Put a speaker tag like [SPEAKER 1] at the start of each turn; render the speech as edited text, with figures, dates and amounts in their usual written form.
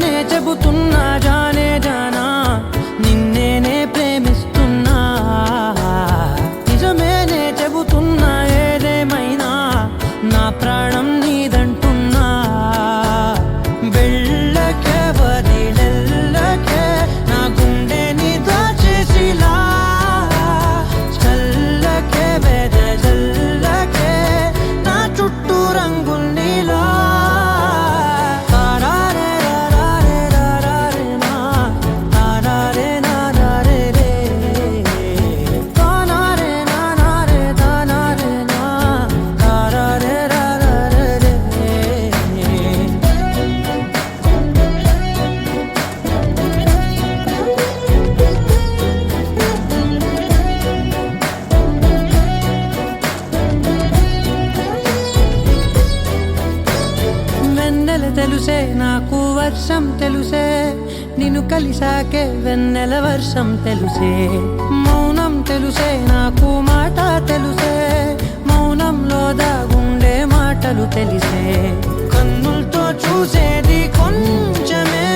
[SPEAKER 1] నిజమేనే చెబుతున్నా జానే జానా నిన్నేనే ప్రేమిస్తున్నా నిజమేనే చెబుతున్నా ఏదేమైనా నా ప్రాణం నీదంటున్నా వెళ్ళకే వదిలెళ్ళకే నా గుండెని దాచేసిలా చల్లకే వెదజల్లకే నా చుట్టూ రంగుల్నిలా తెలుసే నాకు వర్షం తెలుసే నిన్ను కలిసాకే వెన్నెల వర్షం తెలుసే మౌనం తెలుసే నాకు మాట తెలుసే మౌనంలో దాగుండే మాటలు తెలిసే కన్నులతో చూసేది కొంచెమే